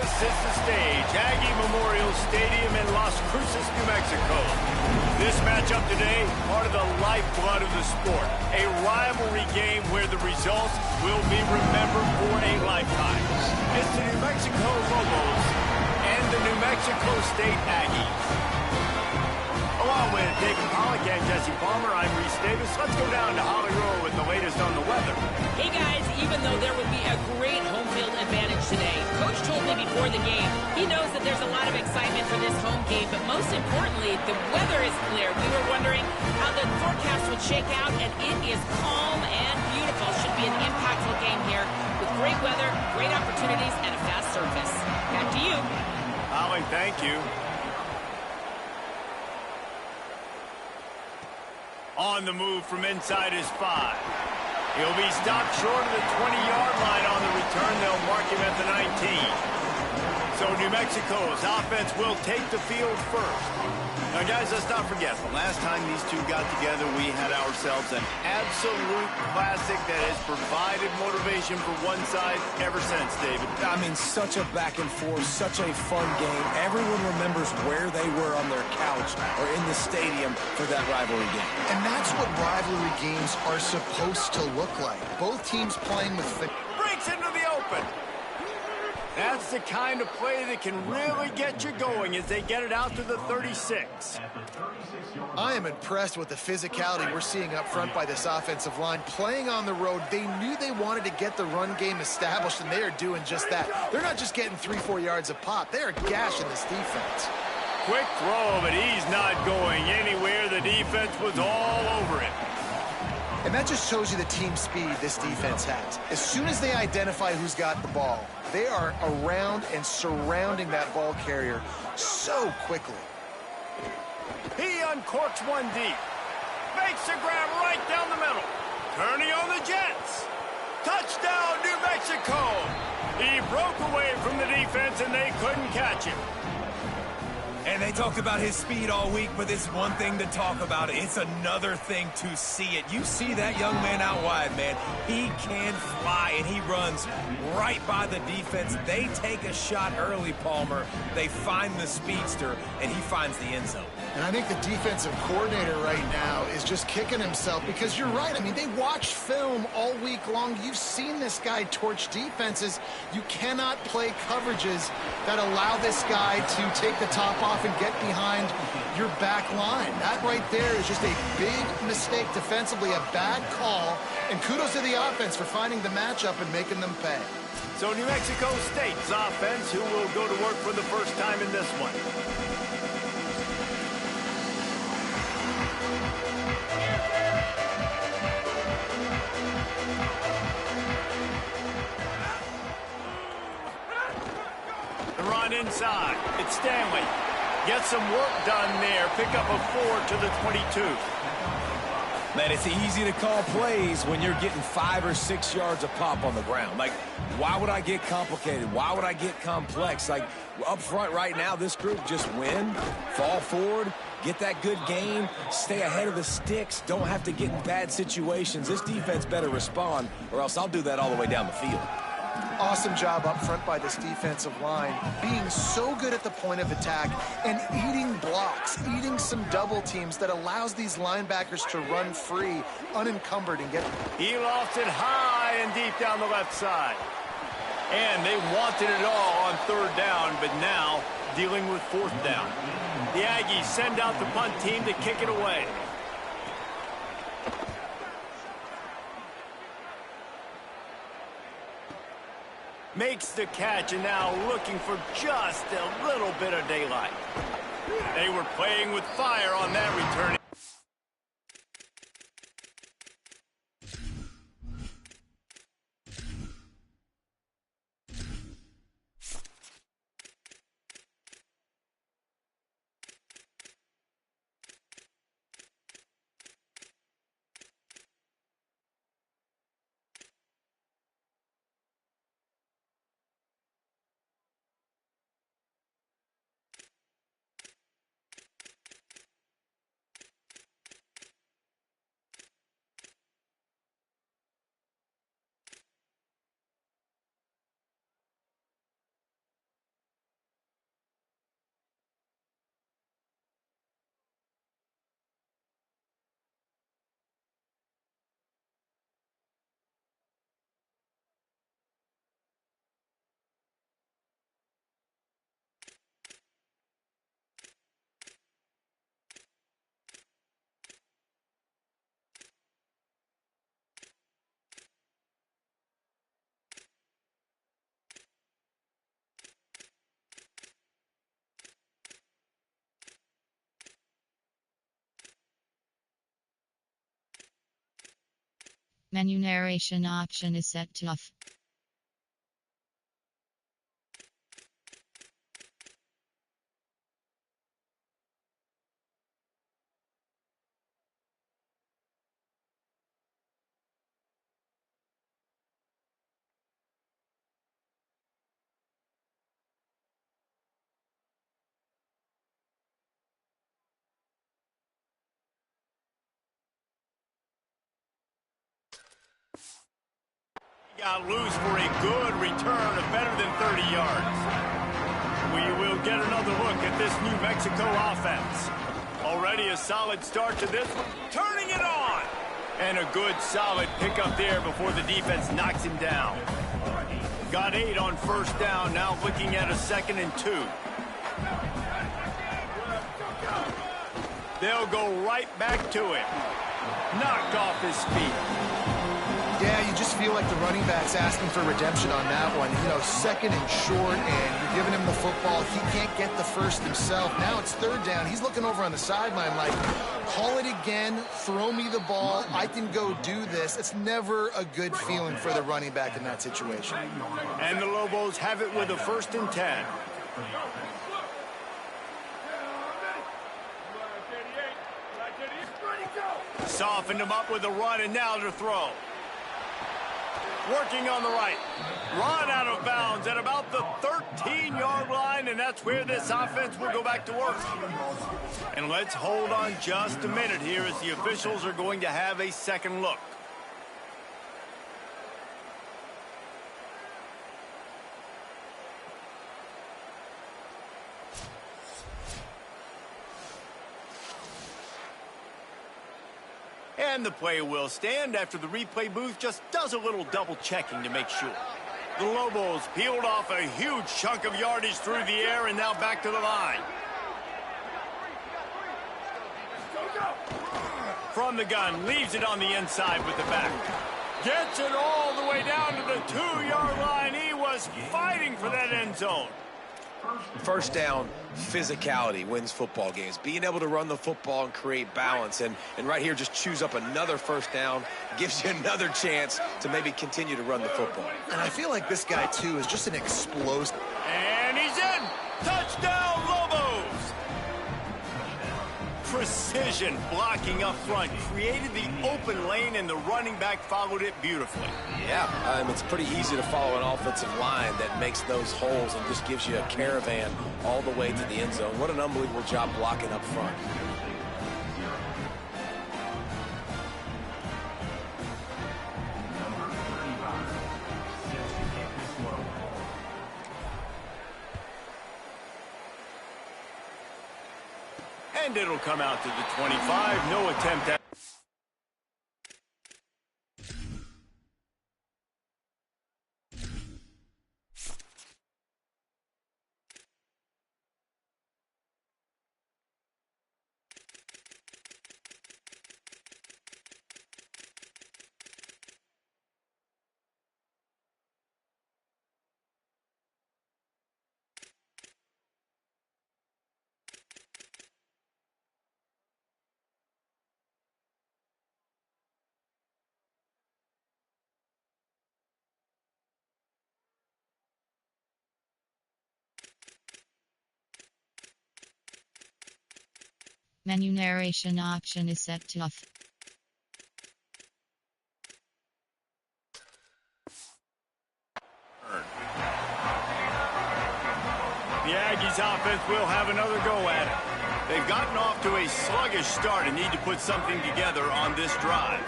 This is the stage, Aggie Memorial Stadium in Las Cruces, New Mexico. This matchup today, part of the lifeblood of the sport. A rivalry game where the results will be remembered for a lifetime. It's the New Mexico Lobos and the New Mexico State Aggies. Along with David Pollock and Jesse Palmer, I'm Reese Davis. Let's go down to Holly Rowe with the latest on the weather. Hey guys, even though there would be a great home field advantage today, Coach told me before the game, he knows that there's a lot of excitement for this home game, but most importantly, the weather is clear. We were wondering how the forecast would shake out, and it is calm and beautiful. Should be an impactful game here with great weather, great opportunities, and a fast surface. Back to you. Holly, thank you. On the move from inside his 5. He'll be stopped short of the 20-yard line on the return. They'll mark him at the 19. So New Mexico's offense will take the field first. Now, guys, let's not forget, the last time these two got together, we had ourselves an absolute classic that has provided motivation for one side ever since, David. I mean, such a back and forth, such a fun game. Everyone remembers where they were on their couch or in the stadium for that rivalry game. And that's what rivalry games are supposed to look like. Both teams playing with... Breaks into the open. That's the kind of play that can really get you going as they get it out to the 36. I am impressed with the physicality we're seeing up front by this offensive line. Playing on the road, they knew they wanted to get the run game established, and they are doing just that. They're not just getting 3-4 yards a pop. They are gashing this defense. Quick throw, but he's not going anywhere. The defense was all over him. And that just shows you the team speed this defense has. As soon as they identify who's got the ball, they are around and surrounding that ball carrier so quickly. He uncorks one deep. Makes the grab right down the middle. Turning on the Jets. Touchdown, New Mexico. He broke away from the defense and they couldn't catch him. And they talked about his speed all week, but it's one thing to talk about. It's another thing to see it. You see that young man out wide, man. He can fly, and he runs right by the defense. They take a shot early, Palmer. They find the speedster, and he finds the end zone. And I think the defensive coordinator right now is just kicking himself because you're right. I mean, they watched film all week long. You've seen this guy torch defenses. You cannot play coverages that allow this guy to take the top off and get behind your back line. That right there is just a big mistake defensively, a bad call, and kudos to the offense for finding the matchup and making them pay. So New Mexico State's offense, who will go to work for the first time in this one. The run inside. It's Stanley. Get some work done there. Pick up a 4 to the 22. Man, it's easy to call plays when you're getting 5 or 6 yards a pop on the ground. Like, why would I get complicated? Why would I get complex? Like, up front right now, this group just win, fall forward, get that good gain, stay ahead of the sticks, don't have to get in bad situations. This defense better respond, or else I'll do that all the way down the field. Awesome job up front by this defensive line, being so good at the point of attack and eating blocks, eating some double teams that allows these linebackers to run free, unencumbered, and get... He lost it high and deep down the left side. And they wanted it all on 3rd down, but now dealing with 4th down. The Aggies send out the punt team to kick it away. Makes the catch, and now looking for just a little bit of daylight. They were playing with fire on that return. Menu narration option is set to off. Got loose for a good return of better than 30 yards. We will get another look at this New Mexico offense. Already a solid start to this one. Turning it on. And a good solid pickup there before the defense knocks him down. Got 8 on first down. Now looking at a 2nd and 2. They'll go right back to him. Knocked off his feet. Yeah, you just feel like the running back's asking for redemption on that one. You know, 2nd and short, and you're giving him the football. He can't get the first himself. Now it's 3rd down. He's looking over on the sideline like, call it again, throw me the ball, I can go do this. It's never a good feeling for the running back in that situation. And the Lobos have it with a 1st and 10. Softened him up with a run, and now to throw. Working on the right. Run out of bounds at about the 13-yard line, and that's where this offense will go back to work. And let's hold on just a minute here as the officials are going to have a second look. And the play will stand after the replay booth just does a little double checking to make sure. The Lobos peeled off a huge chunk of yardage through the air and now back to the line. From the gun, leaves it on the inside with the back. Gets it all the way down to the 2-yard line. He was fighting for that end zone. First down, physicality wins football games. Being able to run the football and create balance. And right here, just choose up another first down. Gives you another chance to maybe continue to run the football. And I feel like this guy, too, is just an explosive. And he's in. Touchdown, Lobos. Precision blocking up front. Created the open lane, and the running back followed it beautifully. Yeah, it's pretty easy to follow an offensive line that makes those holes and just gives you a caravan all the way to the end zone. What an unbelievable job blocking up front. And it'll come out to the 25. No attempt at... Menu narration option is set to off. The Aggies offense will have another go at it. They've gotten off to a sluggish start and need to put something together on this drive.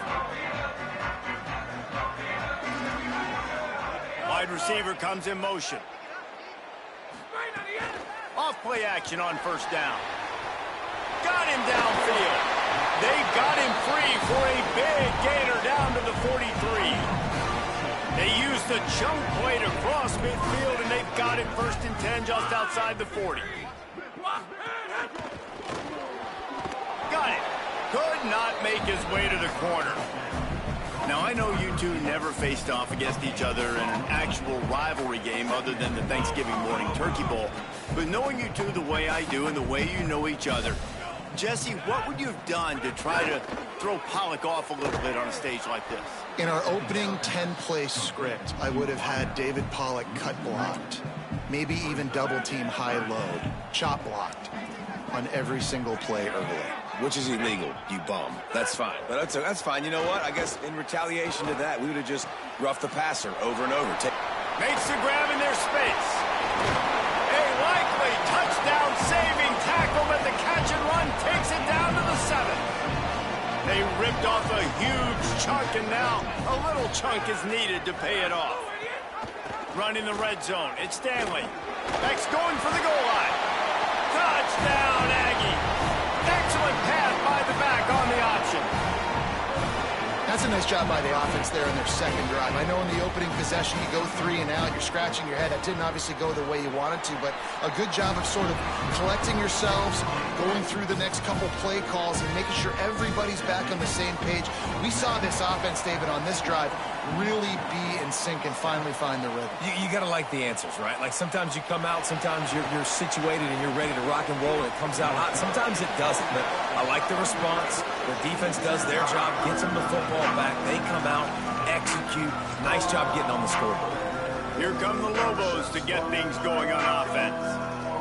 Wide receiver comes in motion. Off play action on first down. Got him downfield. They got him free for a big gainer down to the 43. They used the chunk play to cross midfield, and they've got it 1st and 10 just outside the 40. Got it. Could not make his way to the corner. Now, I know you two never faced off against each other in an actual rivalry game other than the Thanksgiving morning Turkey Bowl. But knowing you two the way I do and the way you know each other, Jesse, what would you have done to try to throw Pollock off a little bit on a stage like this? In our opening 10-play script, I would have had David Pollock cut blocked, maybe even double team high load, chop blocked on every single play early. Which is illegal, you bum. That's fine. But that's fine. You know what? I guess in retaliation to that, we would have just roughed the passer over and over. Makes the grab in their space. A likely touchdown-saving tackle, but the catch and run takes it down to the 7. They ripped off a huge chunk, and now a little chunk is needed to pay it off. Run in the red zone. It's Stanley. Beck's going for the goal line. Touchdown, Aggie. Excellent pass by the back on the option. That's a nice job by the offense there in their second drive. I know in the opening possession you go 3 and out, you're scratching your head. That didn't obviously go the way you wanted to, but a good job of sort of collecting yourselves, going through the next couple play calls, and making sure everybody's back on the same page. We saw this offense, David, on this drive really be in sync and finally find the rhythm. You got to like the answers, right? Like sometimes you come out, sometimes you're situated and you're ready to rock and roll and it comes out hot. Sometimes it doesn't, but I like the response. The defense does their job, gets them the football back. They come out, execute. Nice job getting on the scoreboard. Here come the Lobos to get things going on offense.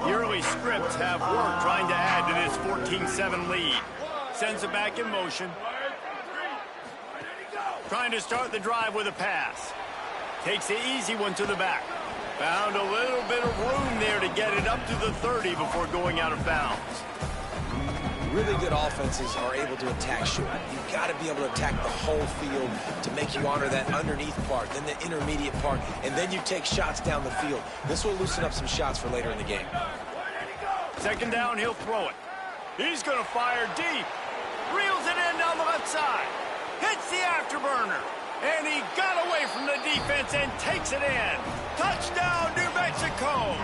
The early scripts have worked trying to add to this 14-7 lead. Sends it back in motion. Trying to start the drive with a pass. Takes the easy one to the back. Found a little bit of room there to get it up to the 30 before going out of bounds. Really good offenses are able to attack short. You've got to be able to attack the whole field to make you honor that underneath part, then the intermediate part, and then you take shots down the field. This will loosen up some shots for later in the game. Second down, he'll throw it. He's going to fire deep. Reels it in down the left side. Hits the afterburner. And he got away from the defense and takes it in. Touchdown, New Mexico.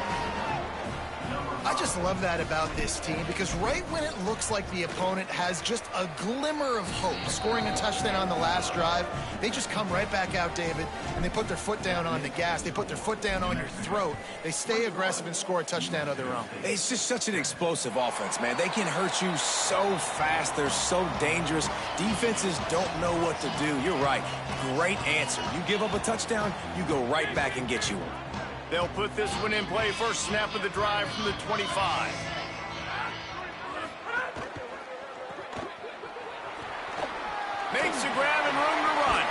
I just love that about this team because right when it looks like the opponent has just a glimmer of hope, scoring a touchdown on the last drive, they just come right back out, David, and they put their foot down on the gas. They put their foot down on your throat. They stay aggressive and score a touchdown of their own. It's just such an explosive offense, man. They can hurt you so fast. They're so dangerous. Defenses don't know what to do. You're right. Great answer. You give up a touchdown, you go right back and get you one. They'll put this one in play. First snap of the drive from the 25. Makes the grab and room to run.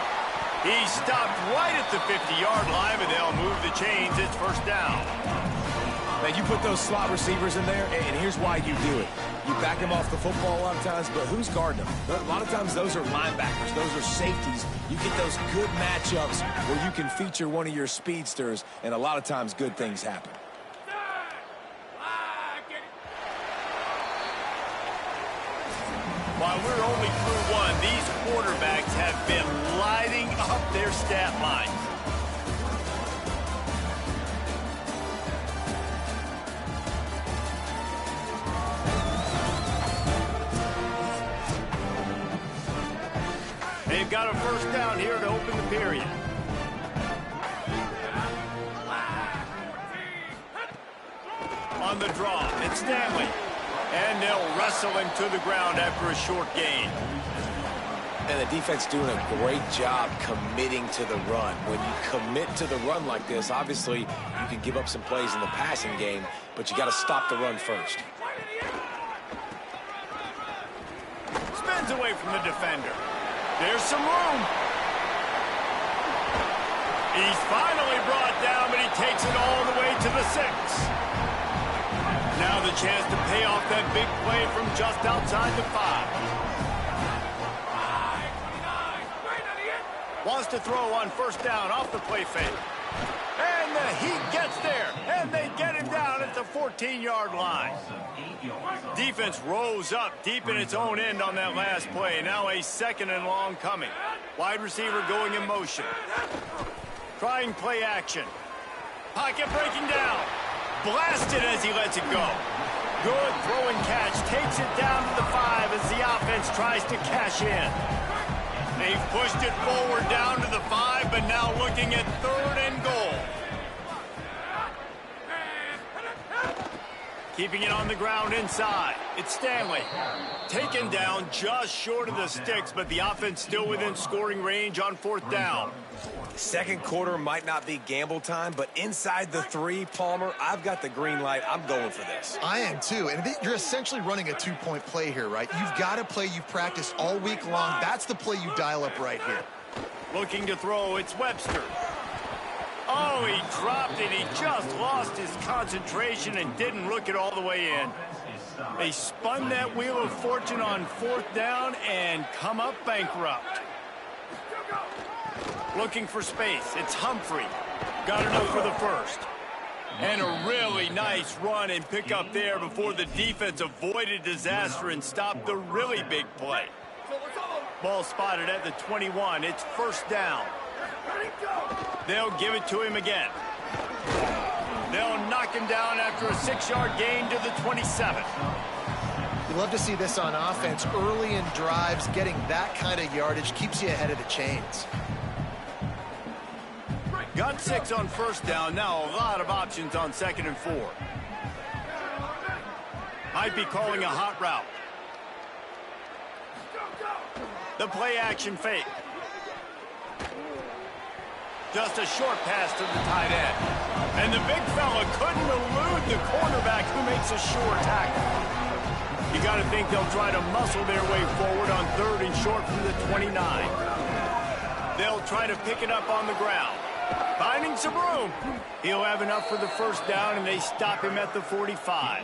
He stopped right at the 50-yard line, but they'll move the chains. It's first down. Now, you put those slot receivers in there, and here's why you do it. You back them off the football a lot of times, but who's guarding them? A lot of times those are linebackers. Those are safeties. You get those good matchups where you can feature one of your speedsters, and a lot of times good things happen. While we're only through one, these quarterbacks have been lighting up their stat lines. They've got a first down here to open the period. On the draw, it's Stanley. And they'll wrestle him to the ground after a short gain. And the defense doing a great job committing to the run. When you commit to the run like this, obviously you can give up some plays in the passing game, but you got to stop the run first. Spins away from the defender. There's some room. He's finally brought down, but he takes it all the way to the 6. Now the chance to pay off that big play from just outside the 5. Wants to throw on first down off the play fake. And the Heat gets there, and they get him down at the 14-yard line. Defense rose up deep in its own end on that last play. Now a second and long coming. Wide receiver going in motion. Trying play action. Pocket breaking down. Blasted as he lets it go. Good throw and catch. Takes it down to the 5 as the offense tries to cash in. They've pushed it forward down to the 5, but now looking at 3rd and goal. Keeping it on the ground inside. It's Stanley. Taken down just short of the sticks, but the offense still within scoring range on 4th down. Second quarter might not be gamble time, but inside the 3, Palmer, I've got the green light. I'm going for this. I am too, and you're essentially running a 2-point play here, right? You've got to play you've practiced all week long. That's the play you dial up right here. Looking to throw, it's Webster. Oh, he dropped it. He just lost his concentration and didn't look it all the way in. They spun that wheel of fortune on 4th down and come up bankrupt. Looking for space. It's Humphrey. Got enough for the first. And a really nice run and pick up there before the defense avoided disaster and stopped the really big play. Ball spotted at the 21. It's 1st down. They'll give it to him again. They'll knock him down after a 6-yard gain to the 27. You love to see this on offense. Early in drives, getting that kind of yardage keeps you ahead of the chains. Got 6 on 1st down. Now a lot of options on 2nd and 4. Might be calling a hot route. The play action fake. Just a short pass to the tight end. And the big fella couldn't elude the cornerback who makes a sure tackle. You got to think they'll try to muscle their way forward on 3rd and short from the 29. They'll try to pick it up on the ground. Finding some room. He'll have enough for the 1st down, and they stop him at the 45.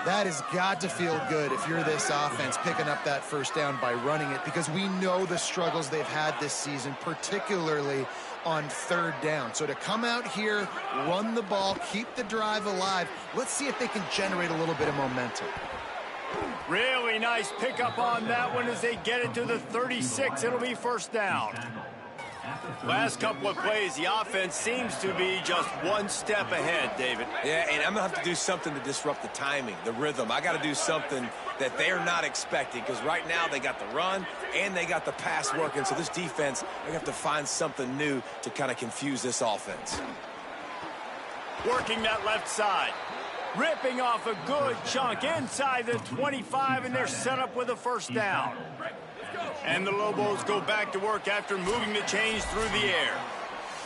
That has got to feel good if you're this offense picking up that 1st down by running it, because we know the struggles they've had this season, particularly on 3rd down. So to come out here, run the ball, keep the drive alive, let's see if they can generate a little bit of momentum. Really nice pickup on that one as they get it to the 36. It'll be 1st down. Last couple of plays, the offense seems to be just one step ahead, David. Yeah, and I'm going to have to do something to disrupt the timing, the rhythm. I got to do something that they're not expecting, because right now they got the run and they got the pass working. So this defense, they have to find something new to kind of confuse this offense. Working that left side. Ripping off a good chunk inside the 25, and they're set up with a 1st down. And the Lobos go back to work after moving the chains through the air.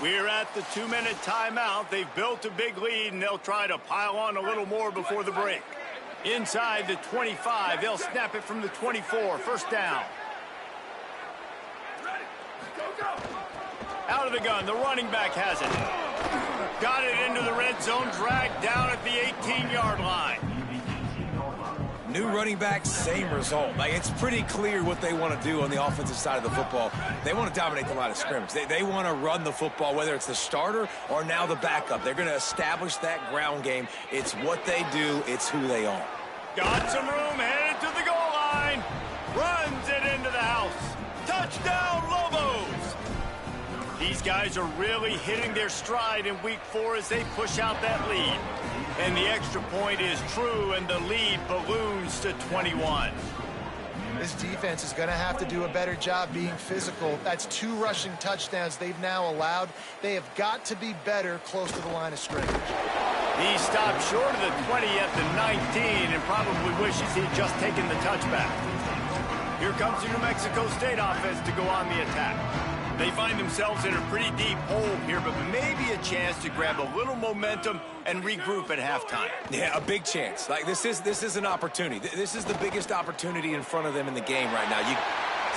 We're at the 2-minute timeout. They've built a big lead, and they'll try to pile on a little more before the break. Inside the 25, they'll snap it from the 24. 1st down. Out of the gun, the running back has it. Got it into the red zone, dragged down at the 18-yard line. New running back, same result. Like, it's pretty clear what they want to do on the offensive side of the football. They want to dominate the line of scrimmage. They want to run the football, whether it's the starter or now the backup. They're going to establish that ground game. It's what they do. It's who they are. Got some room, headed to the goal line. Runs it into the house. Touchdown, Lobos! These guys are really hitting their stride in week 4 as they push out that lead. And the extra point is true, and the lead balloons to 21. This defense is going to have to do a better job being physical. That's 2 rushing touchdowns they've now allowed. They have got to be better close to the line of scrimmage. He stopped short of the 20 at the 19 and probably wishes he'd just taken the touchback. Here comes the New Mexico State offense to go on the attack. They find themselves in a pretty deep hole here, but maybe a chance to grab a little momentum and regroup at halftime. Yeah, a big chance. Like, this is an opportunity. This is the biggest opportunity in front of them in the game right now.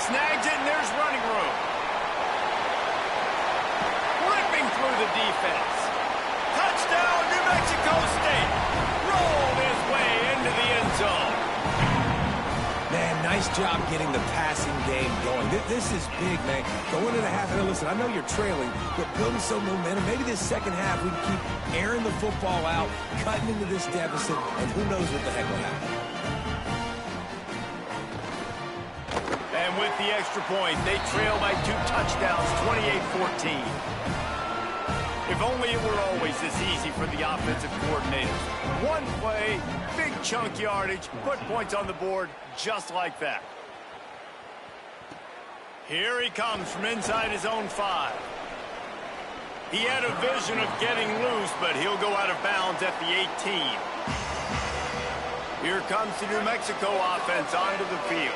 Snags it, and there's running room. Ripping through the defense. Touchdown, New Mexico State. Rolled his way into the end zone. Man, nice job getting the passing game going. This is big, man. Going into the half, and listen, I know you're trailing, but building some momentum. Maybe this second half we can keep airing the football out, cutting into this deficit, and who knows what the heck will happen. And with the extra point, they trail by 2 touchdowns, 28-14. If only it were always this easy for the offensive coordinators. One play, big chunk yardage, put points on the board just like that. Here he comes from inside his own 5. He had a vision of getting loose, but he'll go out of bounds at the 18. Here comes the New Mexico offense onto the field.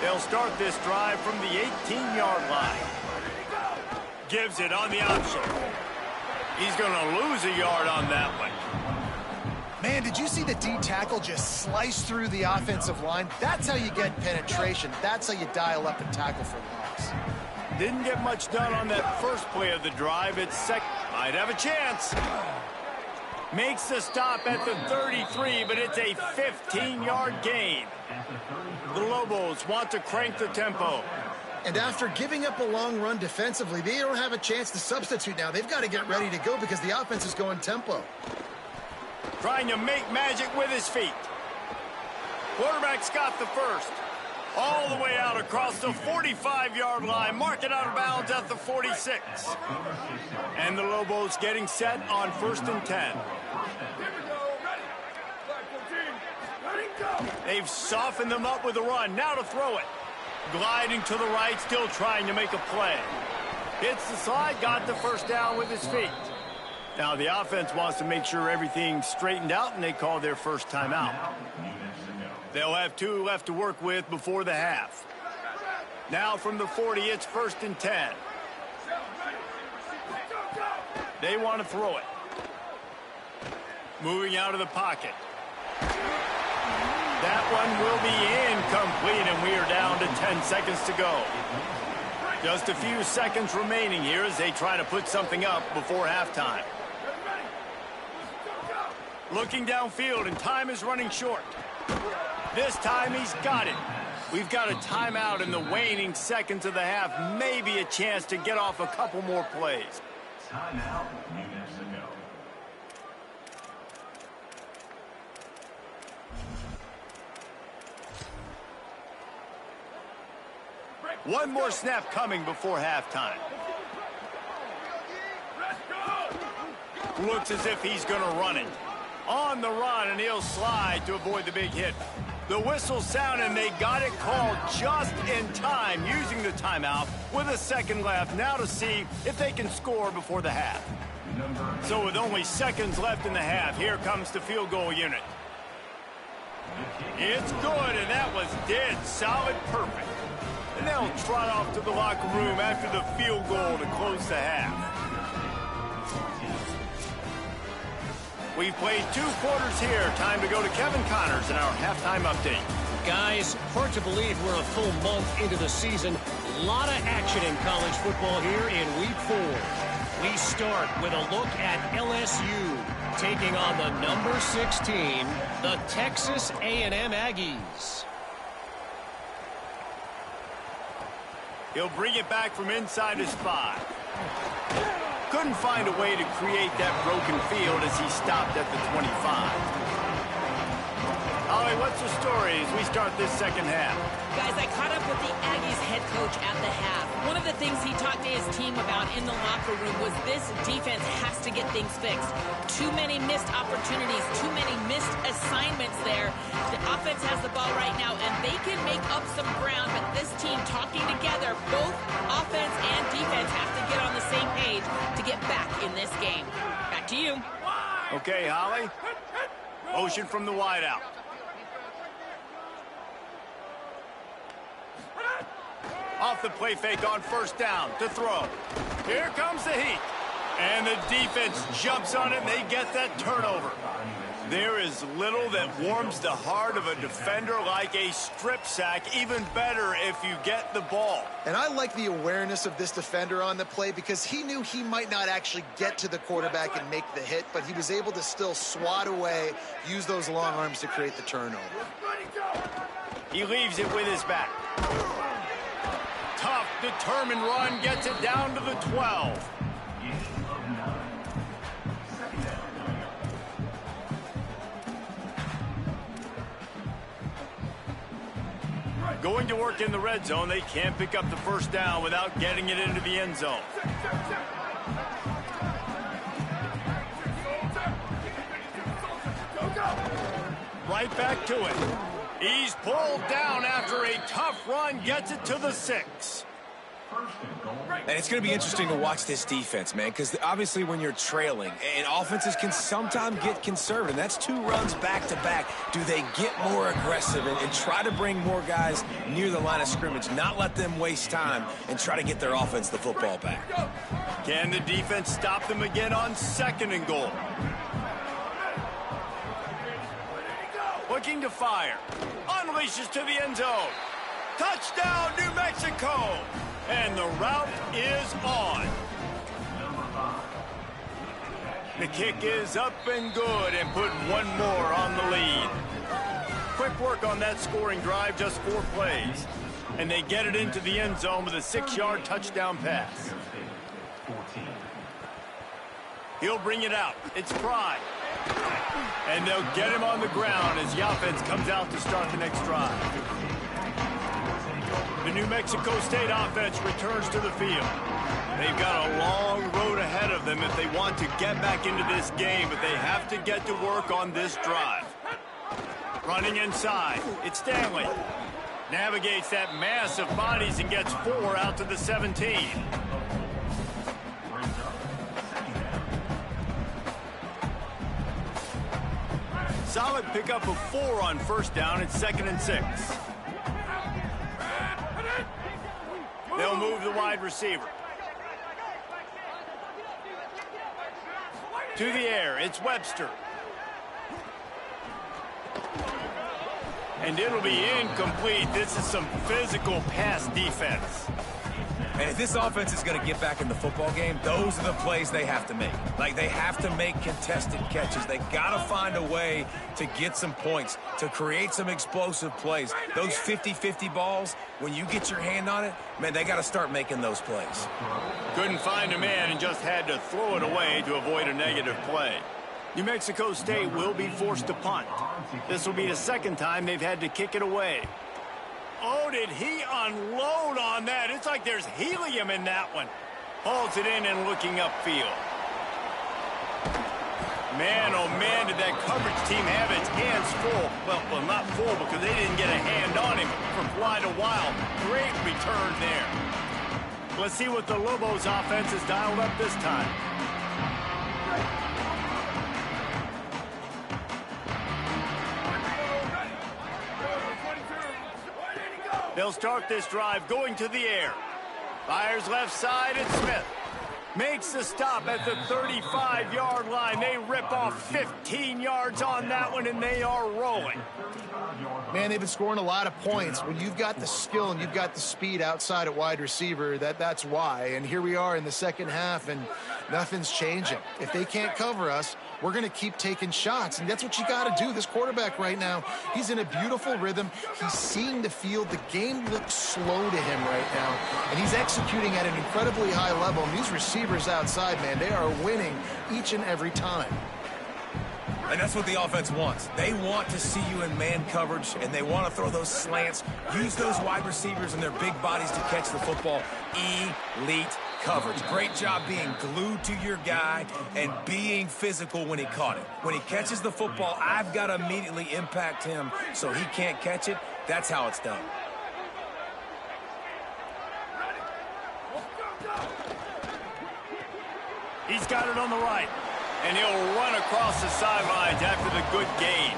They'll start this drive from the 18-yard line. Gives it on the option. He's going to lose a yard on that one. Man, did you see the D tackle just slice through the offensive line? That's how you get penetration. That's how you dial up and tackle for loss. Didn't get much done on that first play of the drive. It's second. Might have a chance. Makes the stop at the 33, but it's a 15-yard gain. The Lobos want to crank the tempo. And after giving up a long run defensively, they don't have a chance to substitute now. They've got to get ready to go because the offense is going tempo. Trying to make magic with his feet. Quarterback's got the first. All the way out across the 45-yard line. Mark it out of bounds at the 46. And the Lobos getting set on 1st and 10. They've softened them up with a run. Now to throw it. Gliding to the right, still trying to make a play. Hits the slide, got the first down with his feet. Now the offense wants to make sure everything's straightened out, and they call their first timeout. They'll have 2 left to work with before the half. Now from the 40, it's 1st and 10. They want to throw it. Moving out of the pocket. That one will be incomplete, and we are down to 10 seconds to go. Just a few seconds remaining here as they try to put something up before halftime. Looking downfield, and time is running short. This time he's got it. We've got a timeout in the waning seconds of the half. Maybe a chance to get off a couple more plays. Timeout, New Mexico. One more snap coming before halftime. Looks as if he's going to run it. On the run, and he'll slide to avoid the big hit. The whistle sound, and they got it called just in time, using the timeout with a second left. Now to see if they can score before the half. So with only seconds left in the half, here comes the field goal unit. It's good, and that was dead solid perfect. And they'll trot off to the locker room after the field goal to close the half. We've played 2 quarters here. Time to go to Kevin Connors in our halftime update. Guys, hard to believe we're a full month into the season. A lot of action in college football here in Week 4. We start with a look at LSU taking on the number 16, the Texas A&M Aggies. He'll bring it back from inside his 5. Couldn't find a way to create that broken field as he stopped at the 25. Holly, what's the story as we start this second half? Guys, I caught up with the Aggies head coach at the half. One of the things he talked to his team about in the locker room was this defense has to get things fixed. Too many missed opportunities, too many missed assignments there. The offense has the ball right now, and they can make up some ground, but this team talking together, both offense and defense have to get on the same page to get back in this game. Back to you. Okay, Holly. Motion from the wideout. Off the play fake on first down to throw. Here comes the heat. And the defense jumps on it, and they get that turnover. There is little that warms the heart of a defender like a strip sack. Even better if you get the ball. And I like the awareness of this defender on the play because he knew he might not actually get to the quarterback and make the hit, but he was able to still swat away, use those long arms to create the turnover. He leaves it with his back. Tough, determined run, gets it down to the 12. Going to work in the red zone. They can't pick up the first down without getting it into the end zone. Right back to it. He's pulled down after a tough run, gets it to the 6. And it's going to be interesting to watch this defense, man, because obviously when you're trailing, and offenses can sometimes get conservative. That's 2 runs back-to-back. Do they get more aggressive and try to bring more guys near the line of scrimmage, not let them waste time, and try to get their offense the football back? Can the defense stop them again on 2nd and goal? Looking to fire. Unleashes to the end zone. Touchdown, New Mexico! And the route is on. The kick is up and good and put 1 more on the lead. Quick work on that scoring drive, just 4 plays. And they get it into the end zone with a 6-yard touchdown pass. He'll bring it out. It's Pride. And they'll get him on the ground as the offense comes out to start the next drive. The New Mexico State offense returns to the field. They've got a long road ahead of them if they want to get back into this game, but they have to get to work on this drive. Running inside, it's Stanley. Navigates that mass of bodies and gets 4 out to the 17. Solid pickup of 4 on 1st down. It's 2nd and 6. They'll move the wide receiver. To the air, it's Webster. And it'll be incomplete. This is some physical pass defense. And if this offense is going to get back in the football game, those are the plays they have to make. Like, they have to make contested catches. They got to find a way to get some points, to create some explosive plays. Those 50-50 balls, when you get your hand on it, man, they got to start making those plays. Couldn't find a man and just had to throw it away to avoid a negative play. New Mexico State will be forced to punt. This will be the 2nd time they've had to kick it away. Oh, did he unload on that? It's like there's helium in that one. Holds it in and looking upfield. Man, oh man, did that coverage team have its hands full. Well, not full because they didn't get a hand on him for quite a while. Great return there. Let's see what the Lobos offense has dialed up this time. They'll start this drive going to the air. Fires left side, and Smith makes the stop at the 35-yard line. They rip off 15 yards on that one, and they are rolling. Man, they've been scoring a lot of points. When you've got the skill and you've got the speed outside at wide receiver, that's why. And here we are in the 2nd half, and nothing's changing. If they can't cover us, we're going to keep taking shots, and that's what you got to do. This quarterback right now, he's in a beautiful rhythm. He's seeing the field. The game looks slow to him right now, and he's executing at an incredibly high level. And these receivers outside, man, they are winning each and every time. And that's what the offense wants. They want to see you in man coverage, and they want to throw those slants, use those wide receivers and their big bodies to catch the football. Elite coverage. Great job being glued to your guy and being physical when he caught it. When he catches the football, I've got to immediately impact him so he can't catch it. That's how it's done. He's got it on the right, and he'll run across the sidelines after the good gain.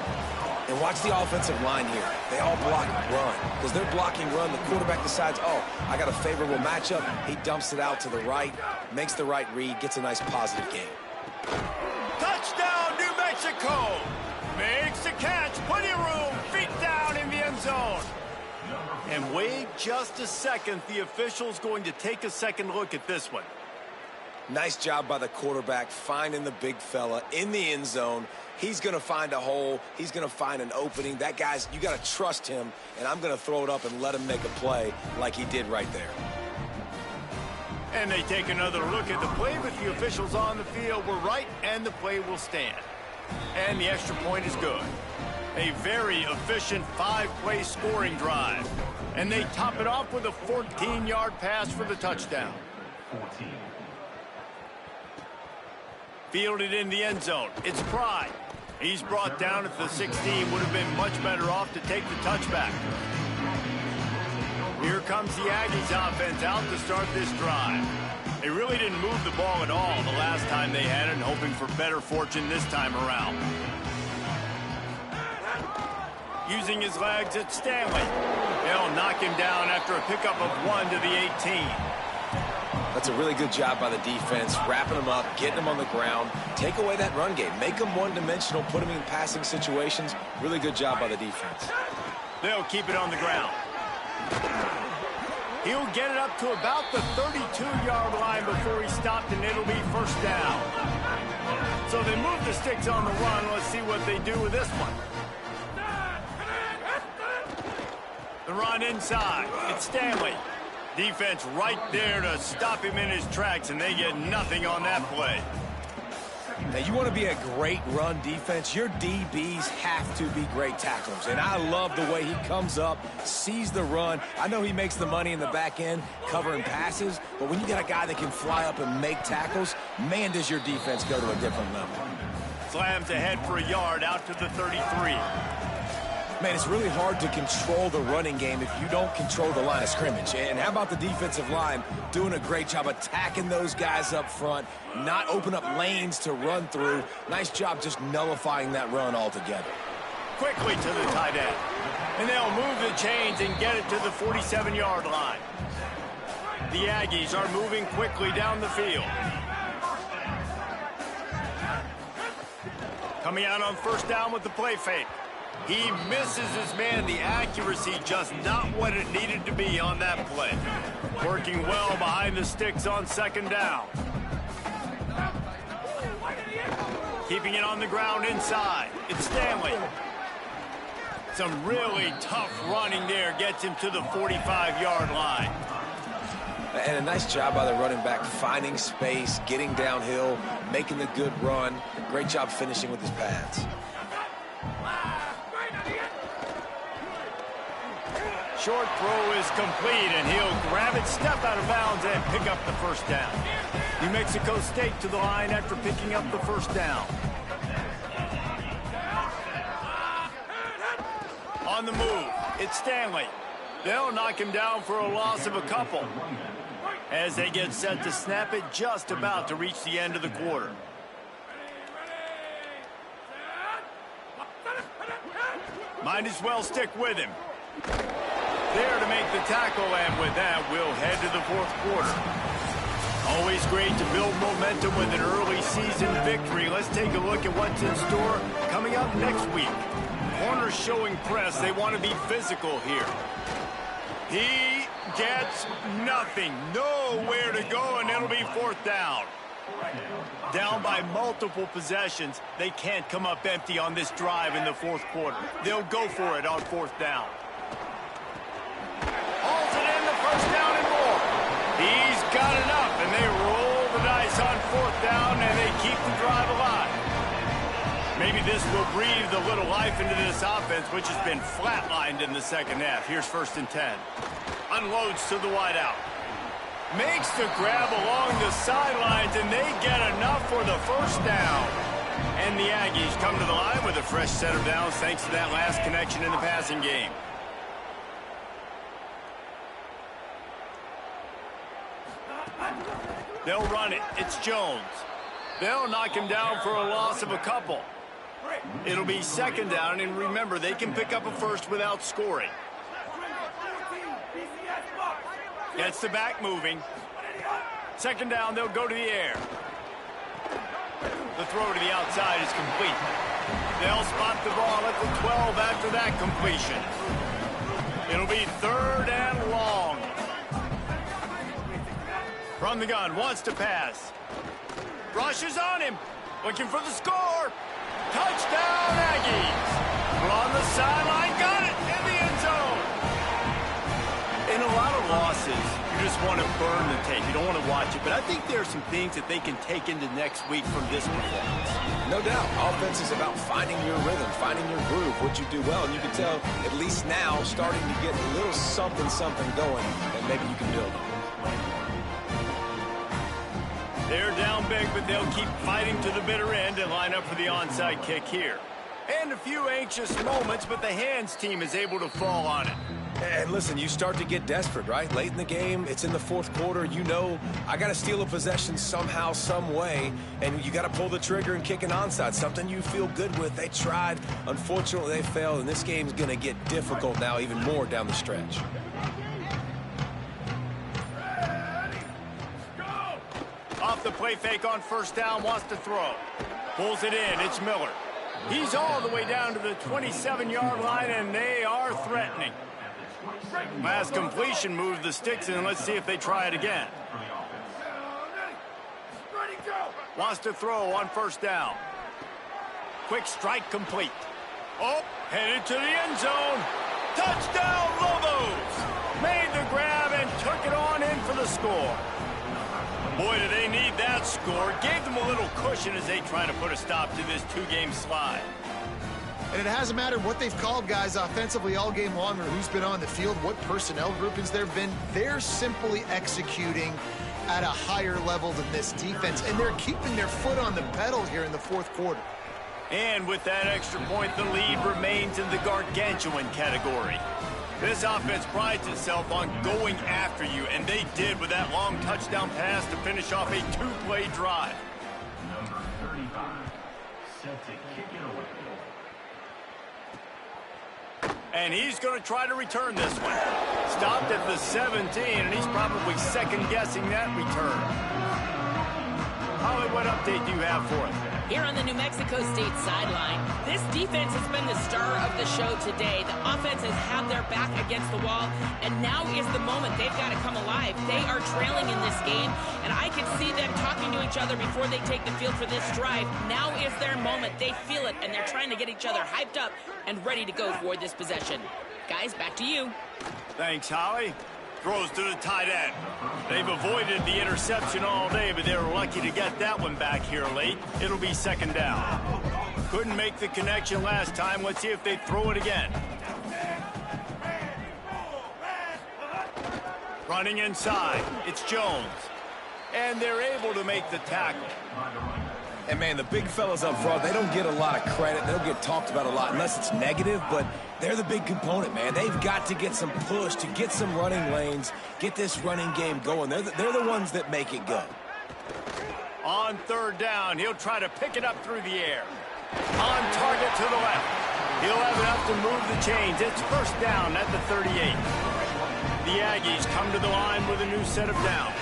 And watch the offensive line here. They all block run. Because they're blocking run, the quarterback decides, oh, I got a favorable matchup. He dumps it out to the right, makes the right read, gets a nice positive gain. Touchdown, New Mexico! Makes the catch, plenty of room, feet down in the end zone. And wait just a second, the official's going to take a second look at this one. Nice job by the quarterback finding the big fella in the end zone. He's going to find a hole. He's going to find an opening. That guy's, you got to trust him, and I'm going to throw it up and let him make a play like he did right there. And they take another look at the play, but the officials on the field were right, and the play will stand. And the extra point is good. A very efficient 5-play scoring drive. And they top it off with a 14-yard pass for the touchdown. 14. Fielded in the end zone. It's Pride. He's brought down at the 16. Would have been much better off to take the touchback. Here comes comes the Aggies offense out to start this drive. They really didn't move the ball at all the last time they had it, and hoping for better fortune this time around. Using his legs, it's Stanley. They'll knock him down after a pickup of 1 to the 18. That's a really good job by the defense, wrapping them up, getting them on the ground, take away that run game, make them one-dimensional, put them in passing situations. Really good job by the defense. They'll keep it on the ground. He'll get it up to about the 32-yard line before he stopped, and it'll be first down. So they move the sticks on the run. Let's see what they do with this one. The run inside. It's Stanley. Defense right there to stop him in his tracks, and they get nothing on that play. Now, you want to be a great run defense, your DBs have to be great tacklers. And I love the way he comes up, sees the run. I know he makes the money in the back end covering passes, but when you got a guy that can fly up and make tackles, man, does your defense go to a different level. Slams ahead for a yard out to the 33. Man, it's really hard to control the running game if you don't control the line of scrimmage. And how about the defensive line doing a great job attacking those guys up front, not open up lanes to run through. Nice job just nullifying that run altogether. Quickly to the tight end. And they'll move the chains and get it to the 47-yard line. The Aggies are moving quickly down the field. Coming out on first down with the play fake. He misses his man. The accuracy just not what it needed to be on that play. Working well behind the sticks on second down. Keeping it on the ground inside. It's Stanley. Some really tough running there gets him to the 45-yard line. And a nice job by the running back, finding space, getting downhill, making the good run. Great job finishing with his pads. Short throw is complete, and he'll grab it, step out of bounds, and pick up the first down. New Mexico State to the line after picking up the first down. On the move, it's Stanley. They'll knock him down for a loss of a couple. As they get set to snap it, just about to reach the end of the quarter. Might as well stick with him. There to make the tackle, and with that, we'll head to the fourth quarter. Always great to build momentum with an early season victory. Let's take a look at what's in store coming up next week. Corners showing press. They want to be physical here. He gets nothing. Nowhere to go, and it'll be fourth down. Down by multiple possessions. They can't come up empty on this drive in the fourth quarter. They'll go for it on fourth down. Hauls it in, the first down and more. He's got enough, and they roll the dice on fourth down, and they keep the drive alive. Maybe this will breathe a little life into this offense, which has been flatlined in the second half. Here's first and 10. Unloads to the wideout. Makes the grab along the sidelines, and they get enough for the first down. And the Aggies come to the line with a fresh set of downs thanks to that last connection in the passing game. They'll run it. It's Jones. They'll knock him down for a loss of a couple. It'll be second down, and remember, they can pick up a first without scoring. Gets the back moving. Second down, they'll go to the air. The throw to the outside is complete. They'll spot the ball at the 12 after that completion. It'll be third and long. From the gun, wants to pass. Rushes on him, looking for the score. Touchdown, Aggies. On the sideline, got it in the end zone. In a lot of losses, you just want to burn the tape. You don't want to watch it, but I think there are some things that they can take into next week from this performance. No doubt. Offense is about finding your rhythm, finding your groove, what you do well. And you can tell, at least now, starting to get a little something going, and maybe you can build on. They're down big, but they'll keep fighting to the bitter end and line up for the onside kick here. And a few anxious moments, but the hands team is able to fall on it. And listen, you start to get desperate, right? Late in the game, it's in the fourth quarter. You know, I got to steal a possession somehow, some way, and you got to pull the trigger and kick an onside, something you feel good with. They tried. Unfortunately, they failed, and this game's going to get difficult now, even more down the stretch. Off the play fake on first down, wants to throw. Pulls it in, it's Miller. He's all the way down to the 27-yard line, and they are threatening. Last completion moved the sticks in. Let's see if they try it again. Wants to throw on first down. Quick strike complete. Oh, headed to the end zone. Touchdown, Lobos! Made the grab and took it on in for the score. Boy, do they need that score. Gave them a little cushion as they try to put a stop to this two-game slide. And it hasn't mattered what they've called guys offensively all game long or who's been on the field, what personnel groupings there have been. They're simply executing at a higher level than this defense, and they're keeping their foot on the pedal here in the fourth quarter. And with that extra point, the lead remains in the gargantuan category. This offense prides itself on going after you, and they did with that long touchdown pass to finish off a two-play drive. Number 35, set to kick it away. And he's going to try to return this one. Stopped at the 17, and he's probably second-guessing that return. Holly, what update do you have for us? Here on the New Mexico State sideline, this defense has been the star of the show today. The offense has had their back against the wall, and now is the moment they've got to come alive. They are trailing in this game, and I can see them talking to each other before they take the field for this drive. Now is their moment. They feel it, and they're trying to get each other hyped up and ready to go for this possession. Guys, back to you. Thanks, Holly. Throws to the tight end. They've avoided the interception all day, but they were lucky to get that one back here late. It'll be second down. Couldn't make the connection last time. Let's see if they throw it again. Running inside. It's Jones. And they're able to make the tackle. And, man, the big fellas up front, they don't get a lot of credit. They don't get talked about a lot unless it's negative, but they're the big component, man. They've got to get some push to get some running lanes, get this running game going. They're the ones that make it go. On third down, he'll try to pick it up through the air. On target to the left. He'll have enough to move the chains. It's first down at the 38. The Aggies come to the line with a new set of downs.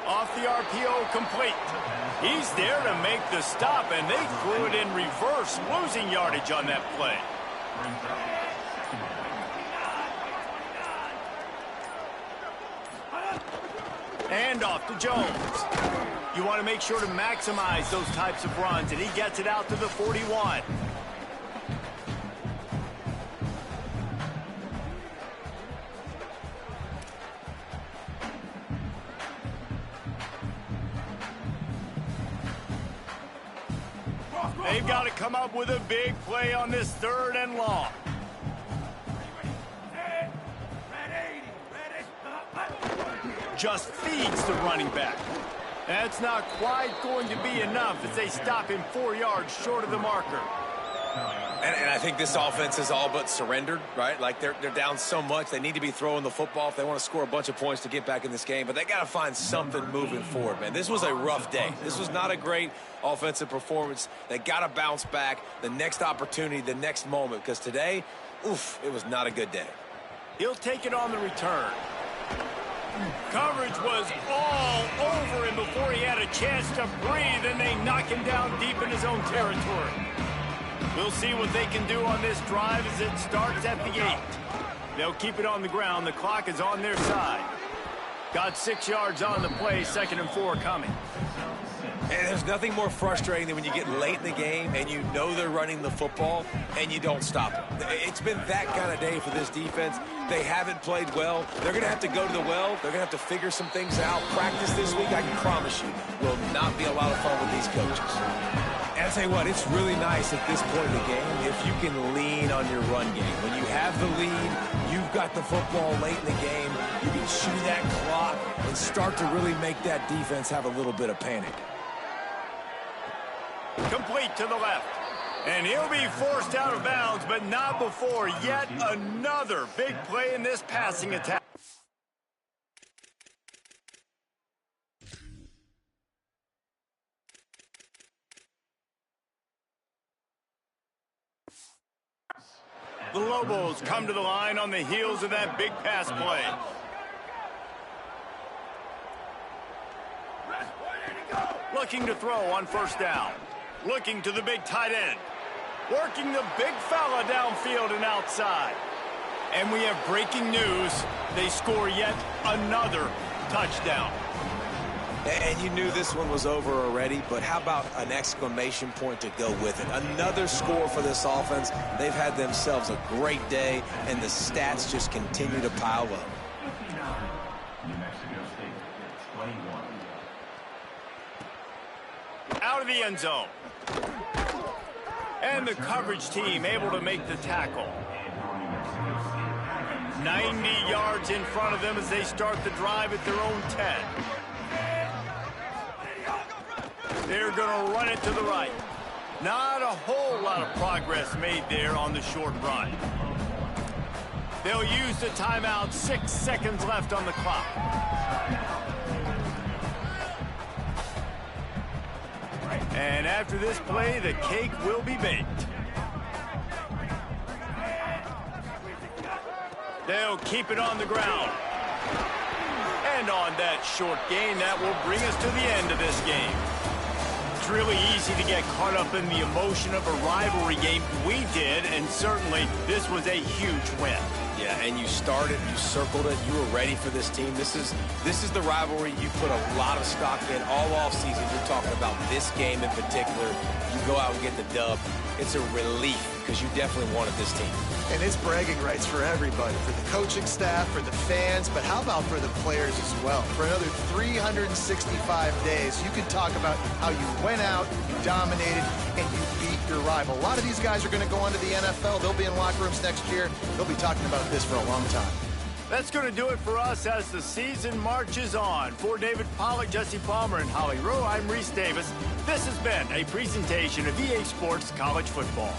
Off the RPO complete. He's there to make the stop, and they threw it in reverse, losing yardage on that play. And off to Jones. You want to make sure to maximize those types of runs, and he gets it out to the 41. They've got to come up with a big play on this third and long. Just feeds the running back. That's not quite going to be enough as they stop him 4 yards short of the marker. And I think this offense is all but surrendered, right? Like they're down so much. They need to be throwing the football if they want to score a bunch of points to get back in this game. But they got to find something moving forward, man. This was a rough day. This was not a great offensive performance. They got to bounce back the next opportunity, the next moment. Because today, oof, it was not a good day. He'll take it on the return. Coverage was all over him before he had a chance to breathe, and they knock him down deep in his own territory. We'll see what they can do on this drive as it starts at the 8. They'll keep it on the ground. The clock is on their side. Got 6 yards on the play, 2nd and 4 coming. And there's nothing more frustrating than when you get late in the game and you know they're running the football and you don't stop them. It's been that kind of day for this defense. They haven't played well. They're going to have to go to the well. They're going to have to figure some things out. Practice this week, I can promise you, will not be a lot of fun with these coaches. And I tell you what, it's really nice at this point in the game if you can lean on your run game. When you have the lead, you've got the football late in the game, you can chew that clock and start to really make that defense have a little bit of panic. Complete to the left. And he'll be forced out of bounds, but not before yet another big play in this passing attack. The Lobos come to the line on the heels of that big pass play. Looking to throw on first down. Looking to the big tight end. Working the big fella downfield and outside. And we have breaking news. They score yet another touchdown. And you knew this one was over already, but how about an exclamation point to go with it? Another score for this offense. They've had themselves a great day, and the stats just continue to pile up. New Mexico State, 21. Out of the end zone. And the coverage team able to make the tackle. 90 yards in front of them as they start the drive at their own 10. They're going to run it to the right. Not a whole lot of progress made there on the short run. They'll use the timeout. 6 seconds left on the clock. And after this play, the cake will be baked. They'll keep it on the ground. And on that short gain, that will bring us to the end of this game. It's really easy to get caught up in the emotion of a rivalry game. We did, and certainly this was a huge win. Yeah, and you started, you circled it, you were ready for this team. This is the rivalry you put a lot of stock in all offseason. You're talking about this game in particular. You go out and get the dub. It's a relief because you definitely wanted this team. And it's bragging rights for everybody, for the coaching staff, for the fans, but how about for the players as well? For another 365 days, you can talk about how you went out, you dominated, and you beat your rival. A lot of these guys are going to go on to the NFL. They'll be in locker rooms next year. They'll be talking about this for a long time. That's going to do it for us as the season marches on. For David Pollack, Jesse Palmer, and Holly Rowe, I'm Reese Davis. This has been a presentation of EA Sports College Football.